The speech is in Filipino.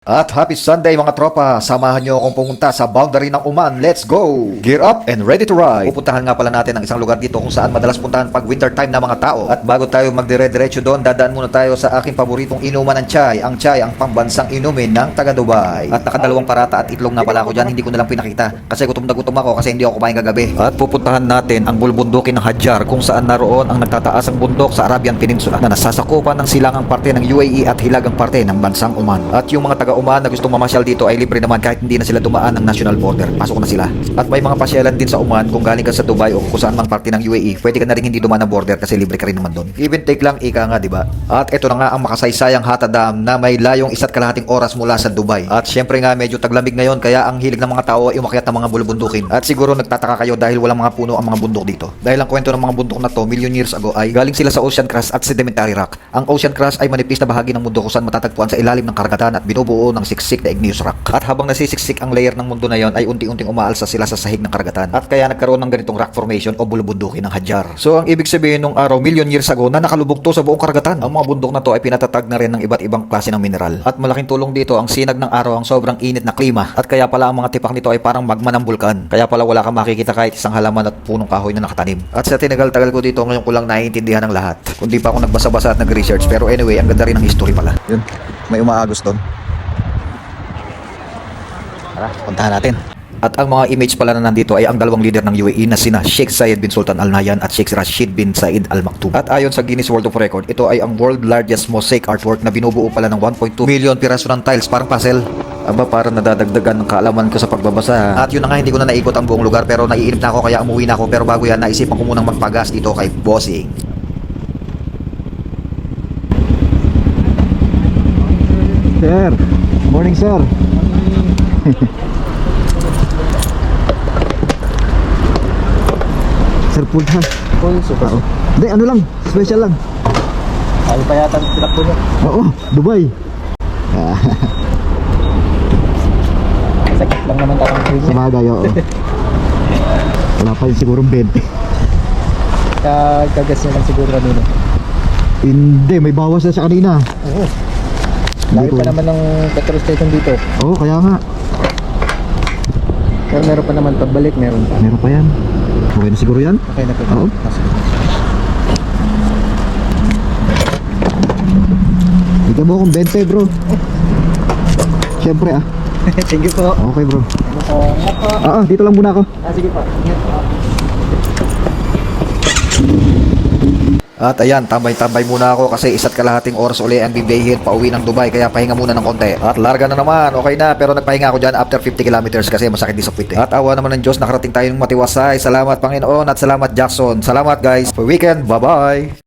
At happy Sunday mga tropa, samahan nyo akong pumunta sa boundary ng Oman. Let's go! Gear up and ready to ride! Pupuntahan nga pala natin ang isang lugar dito kung saan madalas puntahan pag winter time na mga tao. At bago tayo magdire-diretso doon, dadaan muna tayo sa aking paboritong inuman ng chai. Ang chai ang pambansang inumin ng taga Dubai. At nakadalawang parata at itlog na pala ako dyan, hindi ko nalang pinakita. Kasi gutom na gutom ako kasi hindi ako kumain kagabi. At pupuntahan natin ang bulbundukin ng Hadjar kung saan naroon ang nagtataasang bundok sa Arabian Peninsula na nasasakupan ng silangang parte ng UAE at hilagang parte ng bansang Oman. At yung mga taga-Oman na gustong mamasyal dito ay libre naman kahit hindi na sila dumaan ng national border. Pasok na sila. At may mga pasyalan din sa Oman kung galing ka sa Dubai o kung saan mang parte ng UAE, pwede ka na rin hindi dumaan ng border kasi libre ka rin naman doon. Give and take lang, ika nga, di ba? At ito na nga ang makasaysayang Hatta Dam na may layong 1.5 oras mula sa Dubai. At syempre nga medyo taglamig ngayon kaya ang hilig ng mga tao ay umakyat ng mga bulubundukin. At siguro nagtataka kayo dahil walang mga puno ang mga bundok dito. Dahil ang kwento ng mga bundok na to million years ago ay galing sila sa ocean crust at sedimentary rock. Ang ocean crust ay manipis na bahagi ng mundo kung saan matatagpuan sa ilalim ng karagatan at binubuo ng siksik na igneous rock. At habang nasisiksik ang layer ng mundo na yon ay unti-unting umaalsa sila sa sahig ng karagatan. At kaya nagkaroon ng ganitong rock formation o bulubundukin ng Hadjar. So ang ibig sabihin nung araw million years ago na nakalubog to sa buong karagatan. Ang mga bundok na to ay pinatatag na rin ng iba't ibang klase ng mineral. At malaking tulong dito ang sinag ng araw, ang sobrang init na klima. At kaya pala ang mga tipak nito ay parang magma ng bulkan. Kaya pala wala kang makikita kahit isang halaman at punong kahoy na nakatanim. At sa tinagal-tagal ko dito ngayon ko lang naiintindihan ng lahat. Kundi pa ako nagbasa-basa at nag-research. Pero anyway, ang ganda rin ng history pala. Yun, may umaagos doon. Tara, puntahan natin. At ang mga image pala na nandito ay ang dalawang leader ng UAE na sina Sheikh Zayed bin Sultan Al Nahyan at Sheikh Rashid bin Said Al Maktoum. At ayon sa Guinness World of Record, ito ay ang world largest mosaic artwork na binubuo pala ng 1.2 million piraso ng tiles, parang puzzle. Aba, parang nadadagdagan ng kaalaman ko sa pagbabasa. At yun na nga, hindi ko na naikot ang buong lugar pero naiinip na ako kaya umuwi na ako. Pero bago yan, naisipan ko munang magpagas dito kay Bossing. Sir, morning sir. Sir, full ha? Full, super. Hindi, ano lang, special lang. Ayaw pa yata ang tinakbo niya. Oo, Dubai. Sakit lang naman takang cream Sa niya. bagay, oo. Wala pa yun sigurong 20. Kagas niya lang siguro kanina. Hindi, may bawas na siya kanina. Oo. Hindi Lagi ko- pa naman ng petrol station dito. Oo, kaya nga. Pero meron pa naman pagbalik, meron pa. Meron pa yan. Okay na siguro yan? Okay na po. Oo. Bigyan mo akong 20 bro. Siyempre ah. Thank you po. Okay bro. Ingat po. Dito lang muna ako. Sige po. Ingat po. At ayan, tambay-tambay muna ako kasi 1.5 oras uli ang bibiyahin pauwi ng Dubai kaya pahinga muna ng konti. At larga na naman, okay na, pero nagpahinga ako dyan after 50 kilometers kasi masakit din sa puwit eh. At awa naman ng Diyos, nakarating tayo ng matiwasay. Salamat Panginoon at salamat Jackson. Salamat guys for weekend, bye-bye!